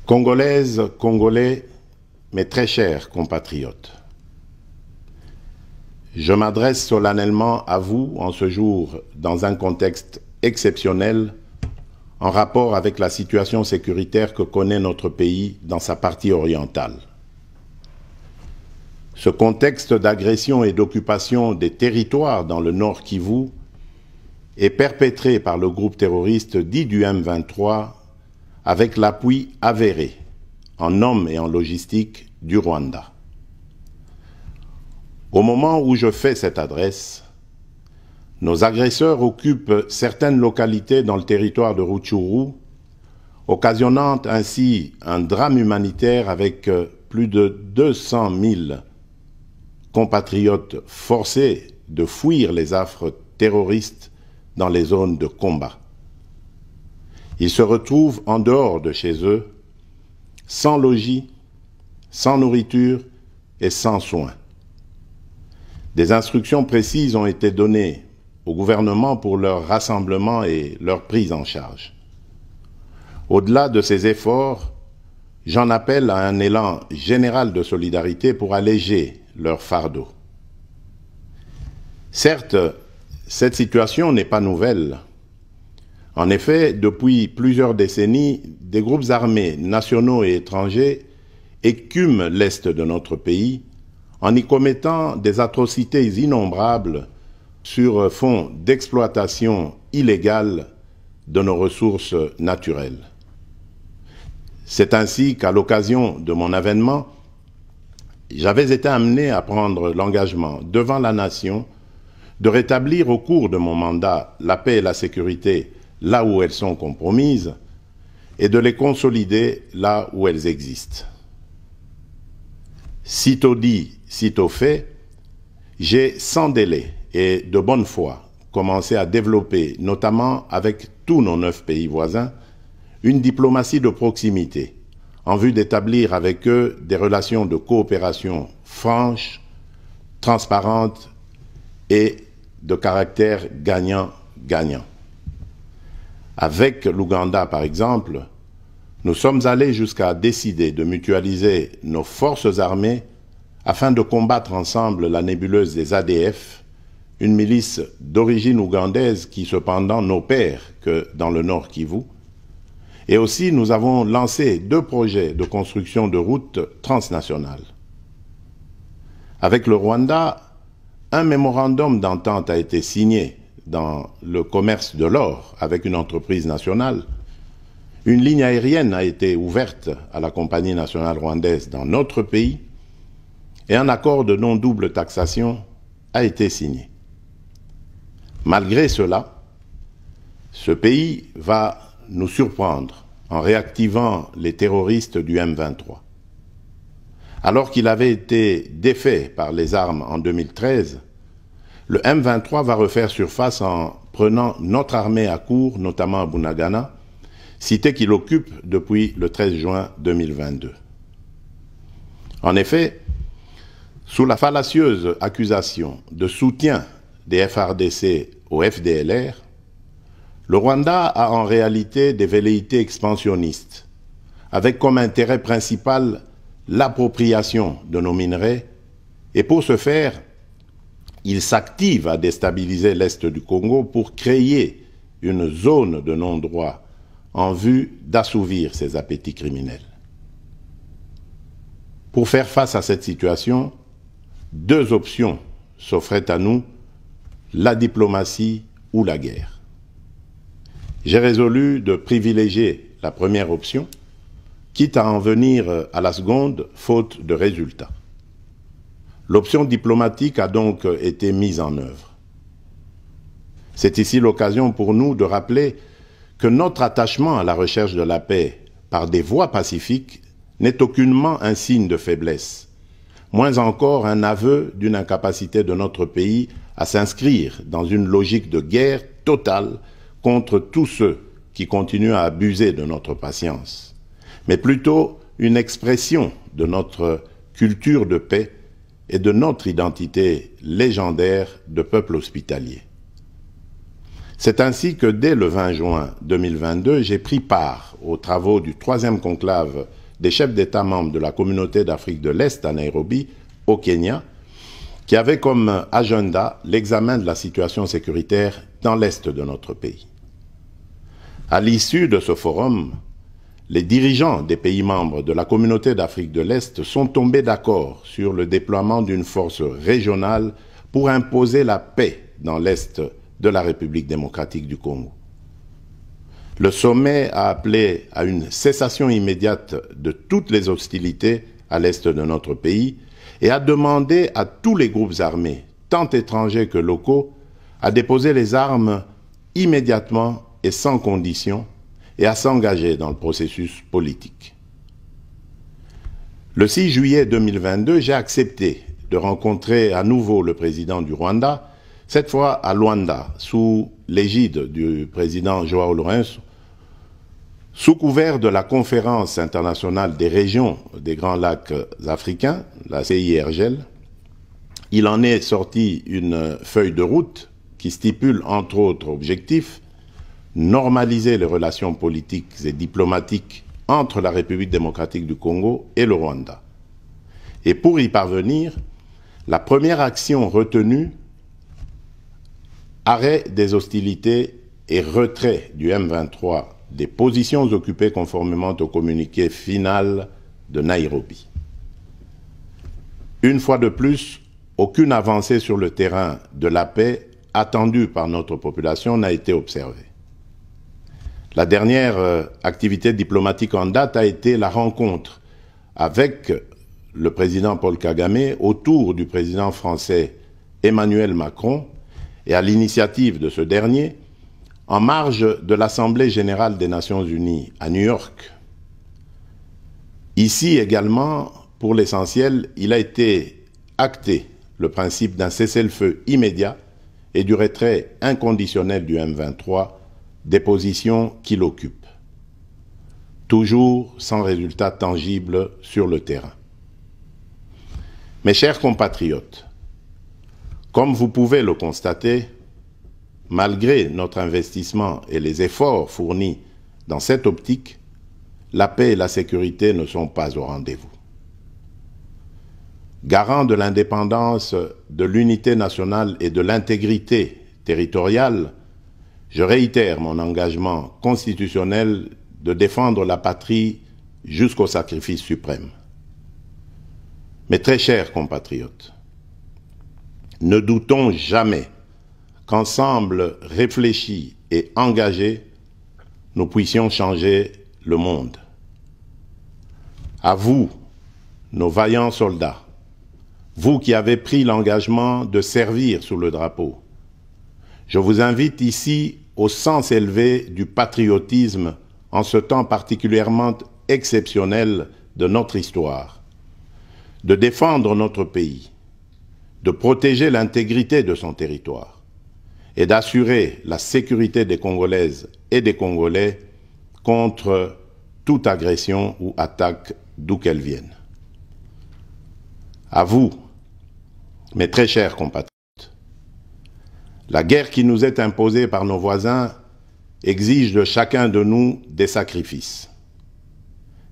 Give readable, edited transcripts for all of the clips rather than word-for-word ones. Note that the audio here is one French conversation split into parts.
Congolaises, Congolais, mes très chers compatriotes, je m'adresse solennellement à vous en ce jour dans un contexte exceptionnel en rapport avec la situation sécuritaire que connaît notre pays dans sa partie orientale. Ce contexte d'agression et d'occupation des territoires dans le Nord Kivu est perpétré par le groupe terroriste dit du M23 avec l'appui avéré en hommes et en logistique du Rwanda. Au moment où je fais cette adresse, nos agresseurs occupent certaines localités dans le territoire de Rutshuru, occasionnant ainsi un drame humanitaire avec plus de 200 000 compatriotes forcés de fuir les affres terroristes dans les zones de combat. Ils se retrouvent en dehors de chez eux, sans logis, sans nourriture et sans soins. Des instructions précises ont été données au gouvernement pour leur rassemblement et leur prise en charge. Au-delà de ces efforts, j'en appelle à un élan général de solidarité pour alléger leur fardeau. Certes, cette situation n'est pas nouvelle. En effet, depuis plusieurs décennies, des groupes armés nationaux et étrangers écument l'est de notre pays en y commettant des atrocités innombrables sur fond d'exploitation illégale de nos ressources naturelles. C'est ainsi qu'à l'occasion de mon avènement, j'avais été amené à prendre l'engagement devant la nation de rétablir au cours de mon mandat la paix et la sécurité là où elles sont compromises et de les consolider là où elles existent. Sitôt dit, sitôt fait, j'ai sans délai et de bonne foi commencé à développer, notamment avec tous nos 9 pays voisins, une diplomatie de proximité en vue d'établir avec eux des relations de coopération franches, transparentes et de caractère gagnant-gagnant. Avec l'Ouganda, par exemple, nous sommes allés jusqu'à décider de mutualiser nos forces armées afin de combattre ensemble la nébuleuse des ADF, une milice d'origine ougandaise qui cependant n'opère que dans le Nord Kivu. Et aussi, nous avons lancé 2 projets de construction de routes transnationales. Avec le Rwanda, un mémorandum d'entente a été signé dans le commerce de l'or avec une entreprise nationale. Une ligne aérienne a été ouverte à la compagnie nationale rwandaise dans notre pays et un accord de non-double taxation a été signé. Malgré cela, ce pays va nous surprendre en réactivant les terroristes du M23. Alors qu'il avait été défait par les armes en 2013, le M23 va refaire surface en prenant notre armée à court, notamment à Bunagana, cité qu'il occupe depuis le 13 juin 2022. En effet, sous la fallacieuse accusation de soutien des FARDC au FDLR, le Rwanda a en réalité des velléités expansionnistes, avec comme intérêt principal l'appropriation de nos minerais, et pour ce faire, il s'active à déstabiliser l'Est du Congo pour créer une zone de non-droit en vue d'assouvir ses appétits criminels. Pour faire face à cette situation, 2 options s'offraient à nous, la diplomatie ou la guerre. J'ai résolu de privilégier la première option, quitte à en venir à la seconde, faute de résultats. L'option diplomatique a donc été mise en œuvre. C'est ici l'occasion pour nous de rappeler que notre attachement à la recherche de la paix par des voies pacifiques n'est aucunement un signe de faiblesse, moins encore un aveu d'une incapacité de notre pays à s'inscrire dans une logique de guerre totale contre tous ceux qui continuent à abuser de notre patience, mais plutôt une expression de notre culture de paix et de notre identité légendaire de peuple hospitalier. C'est ainsi que dès le 20 juin 2022, j'ai pris part aux travaux du 3e conclave des chefs d'État membres de la Communauté d'Afrique de l'Est à Nairobi, au Kenya, qui avait comme agenda l'examen de la situation sécuritaire dans l'Est de notre pays. À l'issue de ce forum, les dirigeants des pays membres de la Communauté d'Afrique de l'Est sont tombés d'accord sur le déploiement d'une force régionale pour imposer la paix dans l'Est de la République démocratique du Congo. Le sommet a appelé à une cessation immédiate de toutes les hostilités à l'Est de notre pays et a demandé à tous les groupes armés, tant étrangers que locaux, à déposer les armes immédiatement et sans condition et à s'engager dans le processus politique. Le 6 juillet 2022, j'ai accepté de rencontrer à nouveau le président du Rwanda, cette fois à Luanda, sous l'égide du président Joao Lourenço, sous couvert de la Conférence internationale des régions des Grands Lacs africains, la CIRGL. Il en est sorti une feuille de route qui stipule entre autres objectifs normaliser les relations politiques et diplomatiques entre la République démocratique du Congo et le Rwanda. Et pour y parvenir, la première action retenue, arrêt des hostilités et retrait du M23 des positions occupées conformément au communiqué final de Nairobi. Une fois de plus, aucune avancée sur le terrain de la paix attendue par notre population n'a été observée. La dernière activité diplomatique en date a été la rencontre avec le président Paul Kagame autour du président français Emmanuel Macron et à l'initiative de ce dernier, en marge de l'Assemblée générale des Nations unies à New York. Ici également, pour l'essentiel, il a été acté le principe d'un cessez-le-feu immédiat et du retrait inconditionnel du M23 des positions qu'il occupe. Toujours sans résultat tangible sur le terrain. Mes chers compatriotes, comme vous pouvez le constater, malgré notre investissement et les efforts fournis dans cette optique, la paix et la sécurité ne sont pas au rendez-vous. Garant de l'indépendance, de l'unité nationale et de l'intégrité territoriale, je réitère mon engagement constitutionnel de défendre la patrie jusqu'au sacrifice suprême. Mes très chers compatriotes, ne doutons jamais qu'ensemble réfléchis et engagés, nous puissions changer le monde. À vous, nos vaillants soldats, vous qui avez pris l'engagement de servir sous le drapeau, je vous invite ici au sens élevé du patriotisme en ce temps particulièrement exceptionnel de notre histoire, de défendre notre pays, de protéger l'intégrité de son territoire et d'assurer la sécurité des Congolaises et des Congolais contre toute agression ou attaque d'où qu'elle vienne. À vous, mes très chers compatriotes, la guerre qui nous est imposée par nos voisins exige de chacun de nous des sacrifices.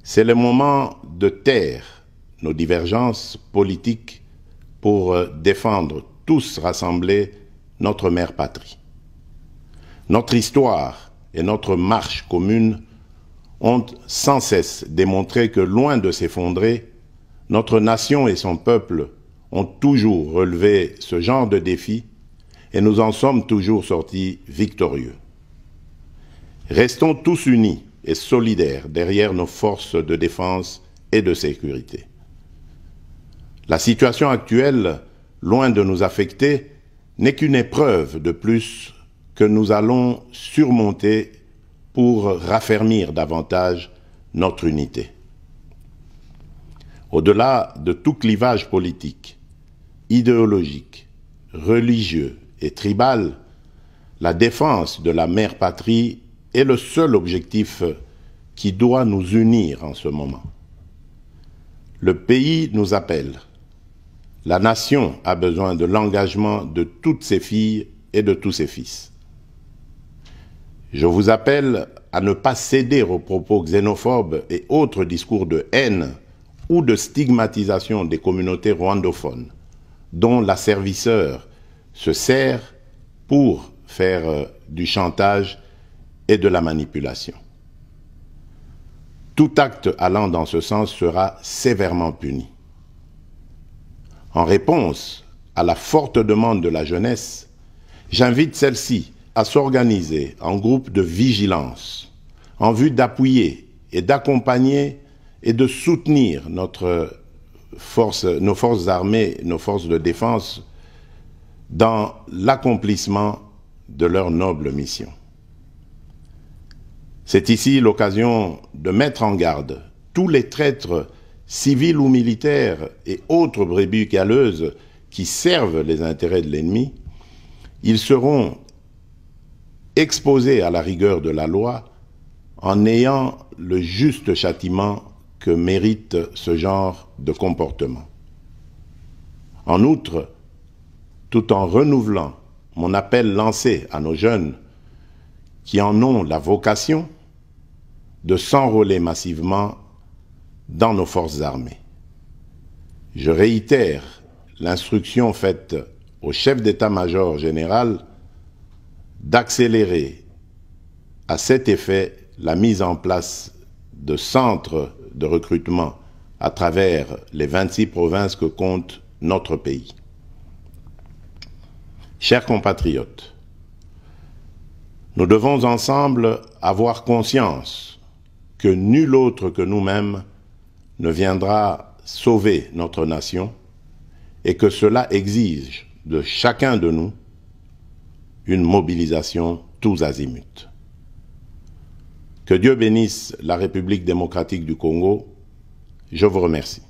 C'est le moment de taire nos divergences politiques pour défendre tous rassemblés notre mère patrie. Notre histoire et notre marche commune ont sans cesse démontré que loin de s'effondrer, notre nation et son peuple ont toujours relevé ce genre de défi et nous en sommes toujours sortis victorieux. Restons tous unis et solidaires derrière nos forces de défense et de sécurité. La situation actuelle, loin de nous affecter, n'est qu'une épreuve de plus que nous allons surmonter pour raffermir davantage notre unité. Au-delà de tout clivage politique, idéologique, religieux et tribal, la défense de la mère patrie est le seul objectif qui doit nous unir en ce moment. Le pays nous appelle. La nation a besoin de l'engagement de toutes ses filles et de tous ses fils. Je vous appelle à ne pas céder aux propos xénophobes et autres discours de haine ou de stigmatisation des communautés rwandophones, dont l'asservisseur se sert pour faire du chantage et de la manipulation. Tout acte allant dans ce sens sera sévèrement puni. En réponse à la forte demande de la jeunesse, j'invite celle-ci à s'organiser en groupe de vigilance en vue d'appuyer et d'accompagner et de soutenir nos forces armées, nos forces de défense dans l'accomplissement de leur noble mission. C'est ici l'occasion de mettre en garde tous les traîtres civils ou militaires et autres brebis galeuses qui servent les intérêts de l'ennemi. Ils seront exposés à la rigueur de la loi en ayant le juste châtiment que mérite ce genre de comportement. En outre, tout en renouvelant mon appel lancé à nos jeunes qui en ont la vocation de s'enrôler massivement dans nos forces armées. Je réitère l'instruction faite au chef d'état-major général d'accélérer à cet effet la mise en place de centres de recrutement à travers les 26 provinces que compte notre pays. Chers compatriotes, nous devons ensemble avoir conscience que nul autre que nous-mêmes ne viendra sauver notre nation et que cela exige de chacun de nous une mobilisation tous azimuts. Que Dieu bénisse la République démocratique du Congo. Je vous remercie.